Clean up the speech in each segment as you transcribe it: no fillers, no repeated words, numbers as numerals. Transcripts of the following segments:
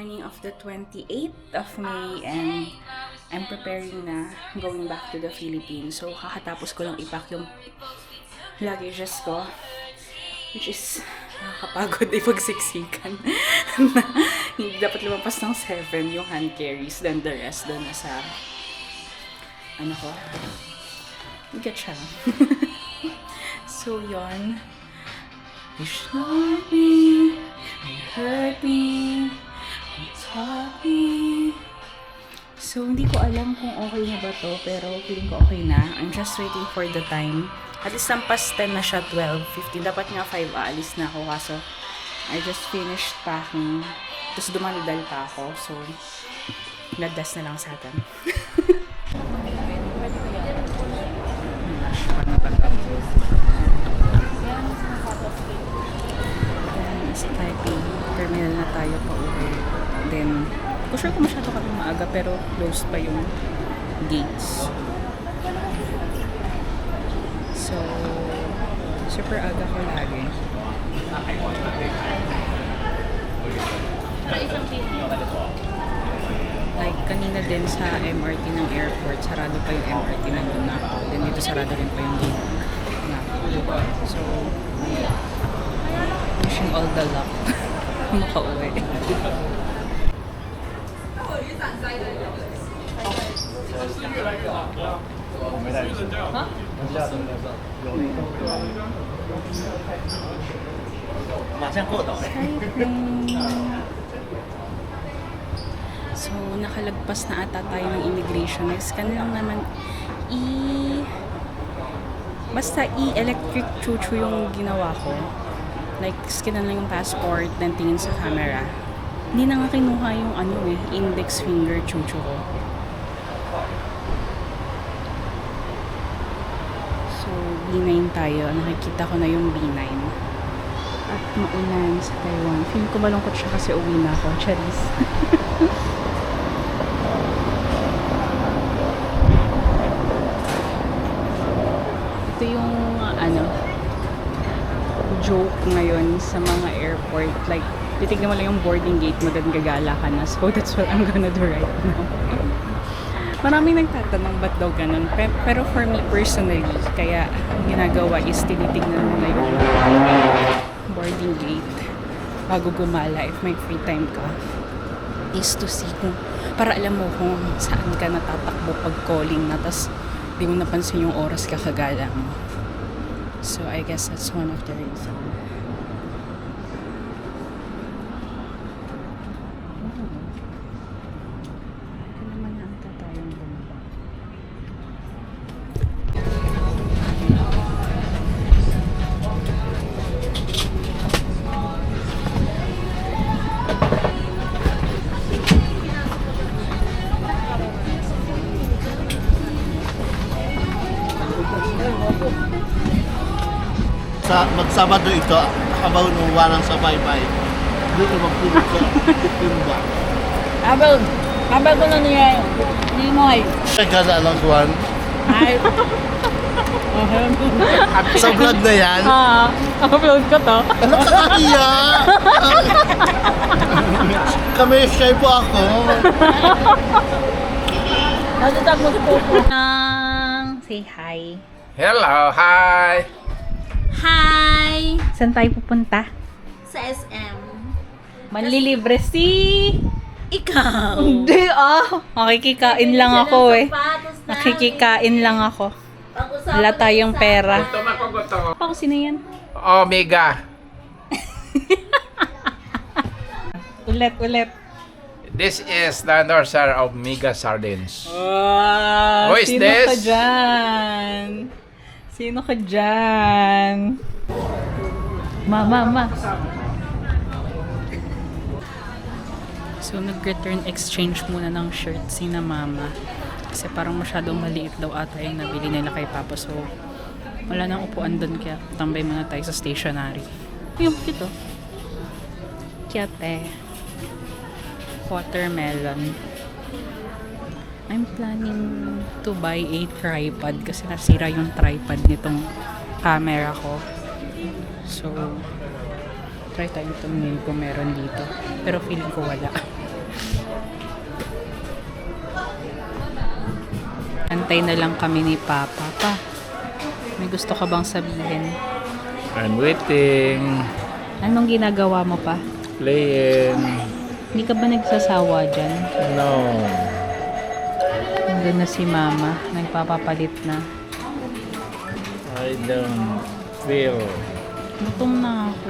morning of the 28th of May and I'm preparing na going back to the Philippines. So, kakatapos ko lang ipack yung luggages ko, which is nakakapagod ipagsiksikan. Hindi dapat lumampas ng 7 yung hand carries, then the rest doon nasa ano ko, get siya. So, yon. You showed me, you hurt me, you taught me. So, hindi ko alam kung okay na ba to, pero feeling ko okay na. I'm just waiting for the time. At least lampas 10 na siya, 12:15. Dapat nga 5 aalis na ako, kaso I just finished packing. Tapos dumandal pa ako, so nagdas na lang sa atin. Sa Taipei terminal na tayo pa uwi. Then, ko sure kung masyado kami maaga, pero close pa yung gates. So, super aga ko lagi. Like, kanina din sa MRT ng airport, sarado pa yung MRT, nandun na ako. Then dito sarado rin pa yung gate na ako. So, wishing all the luck makauwi. So, nakalagpas na ata tayo ng immigration. Scan lang naman basta electric chuchu yung ginawa ko. Like, scan lang yung passport, then tingin sa camera. Hindi na nga kinuha yung index finger chuchu ko. So, B9 tayo. Nakikita ko na yung B9. At maulan sa Taiwan. Feeling ko malungkot siya kasi uwi na ako. Charis. Ito yung joke ngayon sa mga airport. Like, titignan mo lang yung boarding gate mo, then gagala ka na. So, that's what I'm gonna do right now. Maraming nagtatanong ba't daw ganun. Pero for me personally, kaya ginagawa is tinitignan mo na yung boarding gate bago gumala if may free time ka. Is to see kung, para alam mo kung saan ka natatakbo pag calling na, tas di mo napansin yung oras kakagala mo. So, I guess that's one of the reasons. Magsabado ito, kabaw nung walang sa bye-bye. Dito magpulog sa timba. Abang ko na niya. Hindi mo ay. Gala lang kuhan. Ay. Sa vlog na yan. Upload ko to. Nakakahiya! Kami shy po ako. Natutag mo sa pupo. Say hi. Hello, hi! Hi! Saan tayo pupunta? Sa SM. Manlilibre si... Ikaw. Hindi makikikain lang ako eh. Nakikikain lang ako. Wala tayong pera. Gutom ako, gutom. Ako, sino yan? Omega. Ulit. This is the endorser of Mega Sardines. Wow! Who is Sino this? ka dyan? Sino ka dyan? Ma. So, nag-return exchange muna ng shirt si na mama. Kasi parang masyadong maliit daw ata yung nabili nila kay Papa. So, wala nang upuan doon kaya tambay muna tayo sa stationery. Yung cute oh. Cute. Watermelon. I'm planning to buy a tripod kasi nasira yung tripod nitong camera ko. So, try tayo tumingin kung meron dito. Pero feeling ko wala. Naghihintay na lang kami ni Papa. Pa, may gusto ka bang sabihin? I'm waiting. Anong ginagawa mo pa? Playing. Hindi ka ba nagsasawa dyan? No. Nandun na si Mama. Nagpapapalit na. I don't feel. Gutom na ako.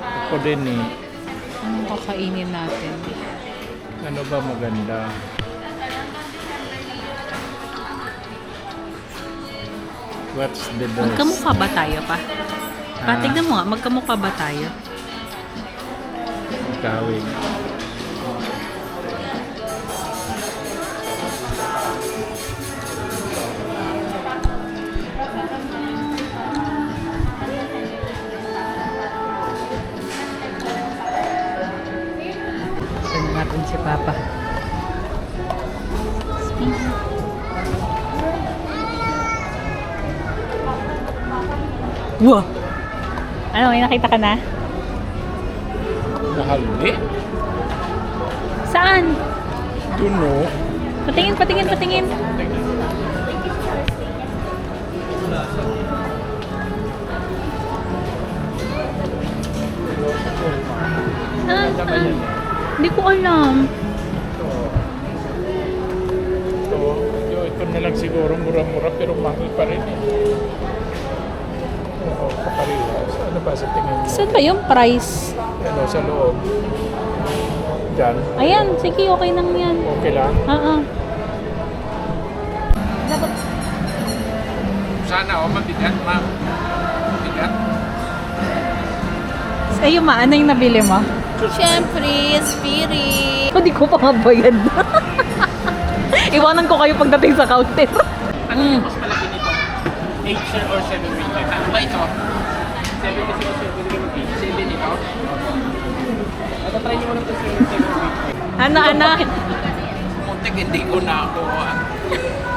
Ako din eh. Anong kakainin natin? Ano ba maganda? What's the best? Magkamukha ba tayo pa? Tignan mo nga, magkamukha ba tayo? Kawig. Tignan natin si Papa. Wow! Ano, may nakita ka na? Mahali? Saan? Duno. Patingin, patingin, patingin. Saan? Hindi ko alam. Ito na lang siguro mura-mura pero mahal pa rin eh. Oo, kaparehas. Ano ba sa tingin mo? Saan ba yung price? Ano sa loob? Diyan? Ayan, sige, okay nang yan. Okay lang? Oo. Sana mabigat ma. Mabigat. Sa'yo ma, ano yung nabili mo? Siyempre, spirit. Hindi ko pa nga bayad. Iwanan ko kayo pagdating sa counter. Ano yung mas malaki nito? 8 sir or 7 meter? Ano ba ito? 7 kasi o 7 meter. 7 ito? Matatry nyo mo lang ito sa 7 meter. Ano? Muntik hindi ko na ako.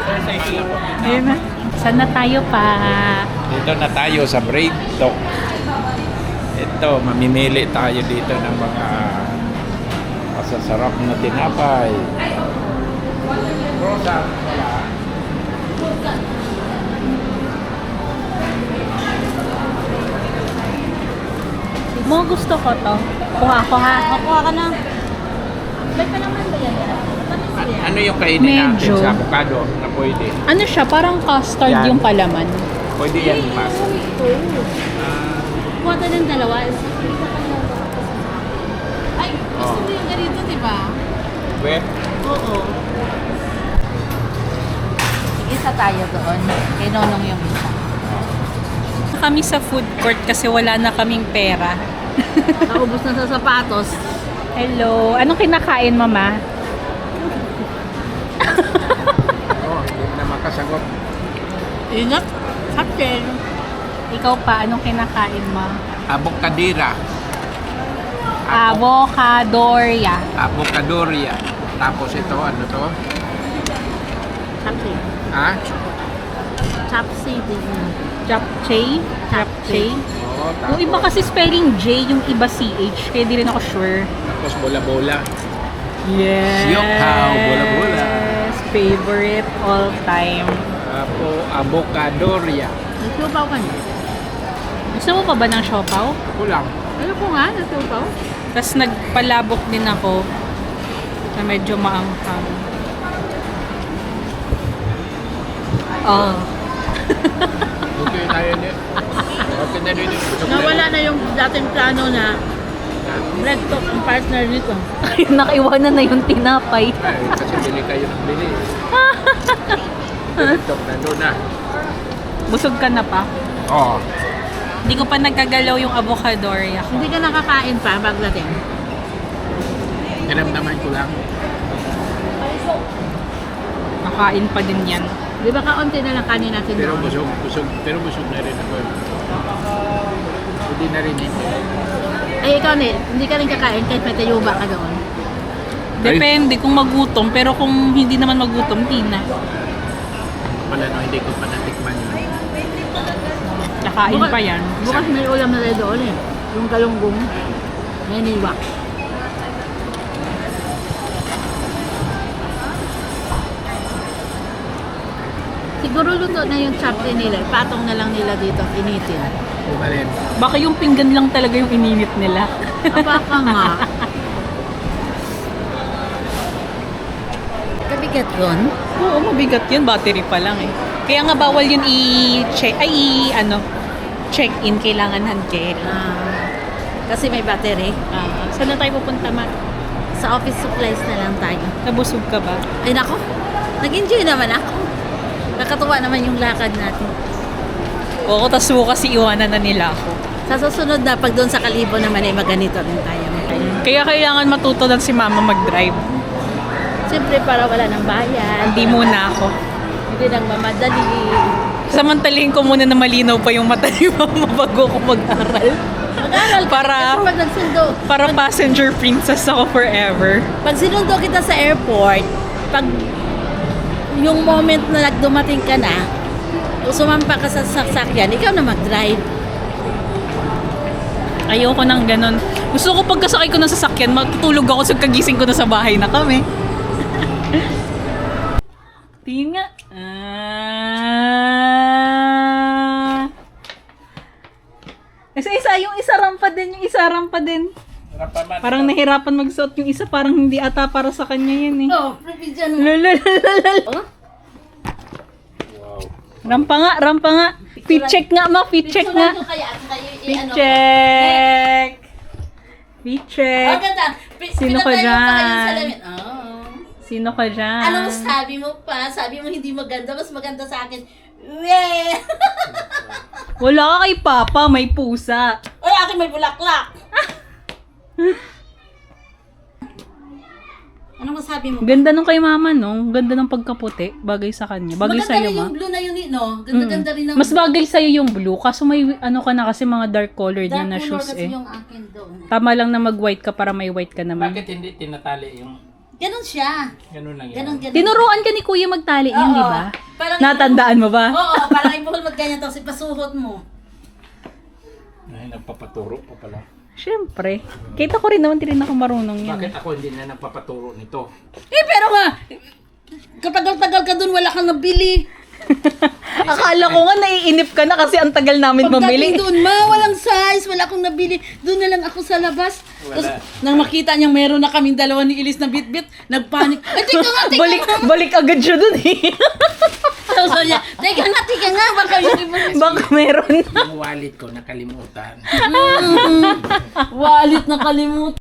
Sir, sa ito lang po. Ayun na. Saan na tayo pa? Dito na tayo sa break talk. Ito, mamimili tayo dito ng mga masasarap na tinapay. Rosa, wala. Mo gusto ko to. Kuha ko ha. Makuha ka na. Ba't pa naman ba yan? Ano yung kainin natin Medyo. sa avocado na pwede? Ano siya? Parang custard Yan. yung palaman. Pwede yan, mas. Kuha tayo ng dalawa. Ay, gusto Oh. mo yung ganito, di ba? Wet? Oo. Isa tayo doon. Kay Nonong yung isa. Kami sa food court kasi wala na kaming pera. Naubos na sa sapatos. Hello. Anong kinakain, Mama? Oh, hindi na makasagot. Ingat. Cocktail. Ikaw pa, anong kinakain mo? Avocadira. Avocadoria. Avocadoria. Tapos ito, ano to? Chapsy. Ha? Chapsy. Japchae? Japchae? Oo, tapos, Yung iba kasi spelling J, yung iba CH. Kaya di rin ako sure. tapos bola-bola. Yes. Siyokaw, bola-bola. Favorite all time. Avocadoria. Nagsupaw ka niya. Gusto mo pa ba ng siopaw? Ako lang. Ano ko nga, nagsupaw? Tapos nagpalabok din ako na medyo maanghang. Oh. Okay tayo din. Okay na rin. Nawala na yung dating plano na bread talk ang partner nito. Nakaiwanan na yung tinapay. Ay, kasi bili kayo ng bili. Ito, nandun na. Busog ka na pa? Oo. Hindi ko pa nagkagalaw yung avocadoria ko. Hindi ka nakakain pa pagdating. Naramdaman ko lang. Nakain pa din yan. Di ba kaunti na lang kanin natin Pero doon? busog na rin ako. Hindi na rin ito. Ay, ikaw hindi ka rin kakain kahit may tayuba ka doon. Depende kung magutom, pero kung hindi naman magutom, di na. Wala no, hindi ko pa natikman yun. Nakain pa yan. Bukas may ulam na rin doon eh. Yung galunggong. May niwa. Siguro luto na yung chapli nila. Patong na lang nila dito. Initin. Alin? Baka yung pinggan lang talaga yung ininit nila. Baka nga. Kabigat yun. Oo, mabigat yun. Battery pa lang eh. Kaya nga bawal yun i-check, check-in. Kailangan hand carry. Kasi may battery. Saan na tayo pupunta, Ma? Sa office supplies na lang tayo. Nabusog ka ba? Ay nako, nag-enjoy naman ako. Nakatuwa naman yung lakad natin. Oo, tas kasi iwanan na nila ako. Sa susunod na, pag doon sa Kalibo naman ay maganito rin tayo. Kaya kailangan matuto na si Mama mag-drive. Siyempre para wala ng bayan. Hindi muna ako. Hindi nang mamadali. Samantalin ko muna na malinaw pa yung mata ni Mama bago ako mag-aral. Mag-aral ka. Para- Kasi pag nagsundo, Para passenger princess ako forever. pag sinundo kita sa airport, pag yung moment na nagdumating ka na, o sumampa ka sa sasakyan, ikaw na mag-drive. Ayoko nang ganun. Gusto ko pagkasakay ko ng sasakyan, matutulog ako sa kagising ko na sa bahay na kami. Tingin nga. Isa-isa, yung isa rampa din. Parang nahirapan magsuot yung isa, parang hindi ata para sa kanya yan eh. Oh, provision. Lalalala. Rampa nga. Fit check nga, Ma. Fit check nga. Fit check. Fit check. Sino ka dyan? Sino ka dyan? Anong sabi mo pa? Sabi mo hindi maganda, mas maganda sa akin. Weh! Wala ka kay Papa, may pusa. Oy, akin may bulaklak. Anong masabi mo? Ganda nung kay Mama, no? Ganda ng pagkaputi. Bagay sa kanya. Bagay Maganda sa'yo, rin Ma. yung blue na yun, no? Ganda-ganda rin ng Mas bagay sa'yo yung blue. Kaso may ano ka na kasi mga dark colored dark na color shoes kasi eh. yung akin doon. Tama lang na mag-white ka para may white ka naman. Bakit hindi tinatali yung Ganon siya. ganun lang yan? Ganon. Tinuruan ka ni Kuya magtali yun, Oo. di ba? Parang Natandaan mo ba? Oo, parang ibuhol magganyan tapos ipasuhot mo. Ay, nagpapaturo pa pala. Siyempre. Kita ko rin naman, hindi rin ako marunong yan. Bakit ako hindi na nagpapaturo nito? Eh, pero nga, katagal-tagal ka doon, wala kang nabili. Akala ko nga naiinip ka na kasi ang tagal namin mamili. Pagdating doon, walang size, wala akong nabili. Doon na lang ako sa labas. Wala. Tapos, nang makita niyang meron na kaming dalawa ni Elise na bit-bit, nagpanik. Ay, teka nga, teka nga. Balik agad siya dun eh. So, niya, teka nga, baka yung iba. Baka meron. Yung wallet ko nakalimutan. Wallet na kalimut.